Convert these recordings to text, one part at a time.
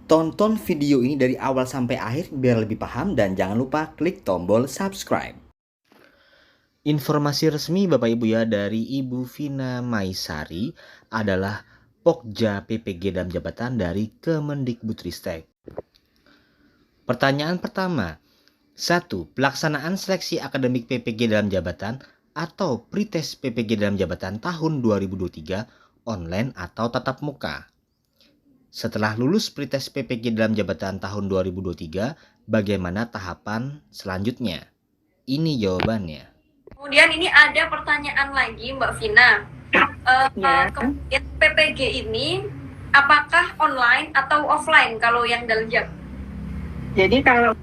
Tonton video ini dari awal sampai akhir biar lebih paham dan jangan lupa klik tombol subscribe. Informasi resmi Bapak Ibu ya dari Ibu Vina Maisari adalah Pokja PPG dan jabatan dari Kemendikbudristek. Pertanyaan pertama, 1. Pelaksanaan seleksi akademik PPG dalam jabatan atau pretest PPG dalam jabatan tahun 2023 online atau tatap muka. Setelah lulus pretest PPG dalam jabatan tahun 2023, bagaimana tahapan selanjutnya? Ini jawabannya. Kemudian ini ada pertanyaan lagi Mbak Vina. Ya. Kemudian PPG ini apakah online atau offline kalau yang daljab? Jadi kalau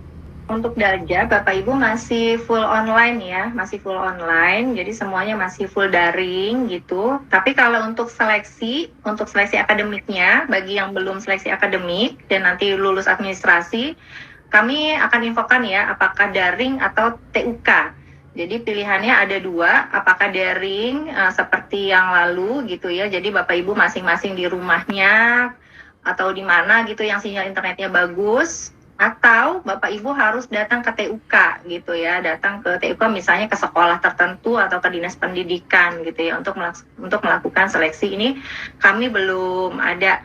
untuk daljab Bapak Ibu masih full online ya, masih full online. Jadi semuanya masih full daring gitu. Tapi kalau untuk seleksi akademiknya bagi yang belum seleksi akademik dan nanti lulus administrasi, kami akan infokan ya apakah daring atau TUK. Jadi pilihannya ada dua, apakah daring seperti yang lalu gitu ya. Jadi Bapak Ibu masing-masing di rumahnya atau di mana gitu yang sinyal internetnya bagus, atau Bapak Ibu harus datang ke TUK gitu ya, datang ke TUK misalnya ke sekolah tertentu atau ke dinas pendidikan gitu ya untuk melakukan seleksi ini. Kami belum ada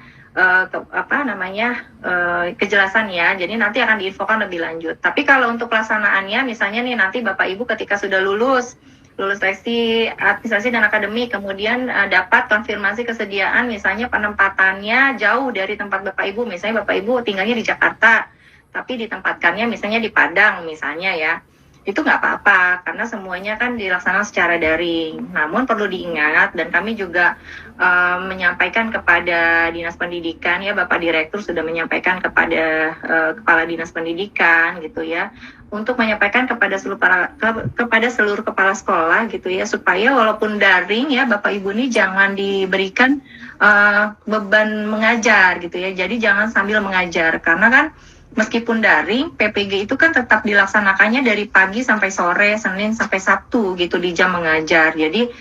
kejelasan ya, jadi nanti akan diinfokan lebih lanjut. Tapi kalau untuk pelaksanaannya misalnya nih nanti Bapak Ibu ketika sudah lulus seleksi administrasi dan akademik, kemudian dapat konfirmasi kesediaan misalnya penempatannya jauh dari tempat Bapak Ibu, misalnya Bapak Ibu tinggalnya di Jakarta tapi ditempatkannya misalnya di Padang misalnya ya, itu nggak apa-apa karena semuanya kan dilaksanakan secara daring. Namun perlu diingat dan kami juga menyampaikan kepada Dinas Pendidikan ya, Bapak Direktur sudah menyampaikan kepada Kepala Dinas Pendidikan gitu ya, untuk menyampaikan kepada seluruh kepala sekolah gitu ya, supaya walaupun daring ya Bapak Ibu ini jangan diberikan beban mengajar gitu ya. Jadi jangan sambil mengajar karena kan meskipun daring, PPG itu kan tetap dilaksanakannya dari pagi sampai sore, Senin sampai Sabtu gitu di jam mengajar. Jadi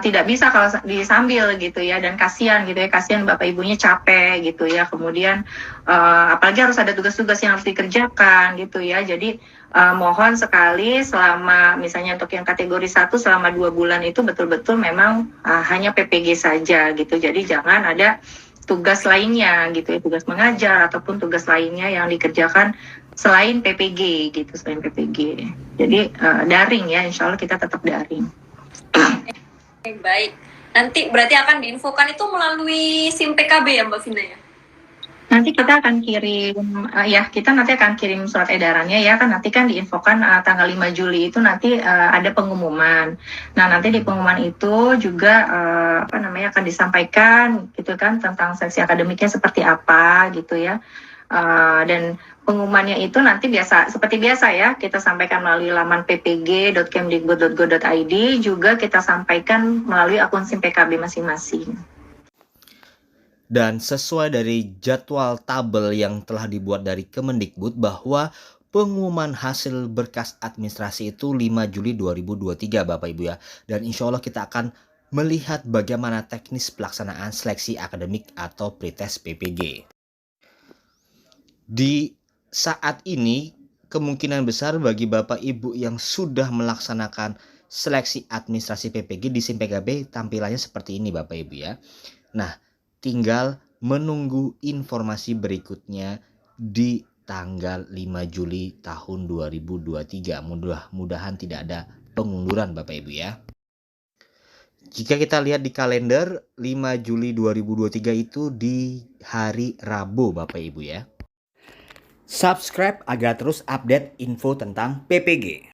tidak bisa kalau disambil gitu ya, dan kasihan gitu ya, kasihan Bapak Ibunya capek gitu ya. Kemudian apalagi harus ada tugas-tugas yang harus dikerjakan gitu ya. Jadi mohon sekali selama misalnya untuk yang kategori 1 selama 2 bulan itu betul-betul memang hanya PPG saja gitu. Jadi jangan ada tugas lainnya gitu ya, tugas mengajar ataupun tugas lainnya yang dikerjakan selain PPG gitu, selain PPG. Jadi daring ya, insya Allah kita tetap daring. Baik, nanti berarti akan diinfokan itu melalui SIM PKB ya Mbak Vina ya? Nanti kita akan kirim, kita nanti akan kirim surat edarannya ya, kan nanti kan diinfokan tanggal 5 Juli itu nanti ada pengumuman. Nah nanti di pengumuman itu juga akan disampaikan gitu kan tentang seleksi akademiknya seperti apa gitu ya. Dan pengumumannya itu nanti seperti biasa ya, kita sampaikan melalui laman ppg.kemdikbud.go.id, juga kita sampaikan melalui akun SIM PKB masing-masing. Dan sesuai dari jadwal tabel yang telah dibuat dari Kemendikbud bahwa pengumuman hasil berkas administrasi itu 5 Juli 2023 Bapak Ibu ya. Dan insya Allah kita akan melihat bagaimana teknis pelaksanaan seleksi akademik atau pretest PPG. Di saat ini kemungkinan besar bagi Bapak Ibu yang sudah melaksanakan seleksi administrasi PPG di SIM PKB tampilannya seperti ini Bapak Ibu ya. Nah, tinggal menunggu informasi berikutnya di tanggal 5 Juli tahun 2023. Mudah-mudahan tidak ada pengunduran Bapak Ibu ya. Jika kita lihat di kalender, 5 Juli 2023 itu di hari Rabu Bapak Ibu ya. Subscribe agar terus update info tentang PPG.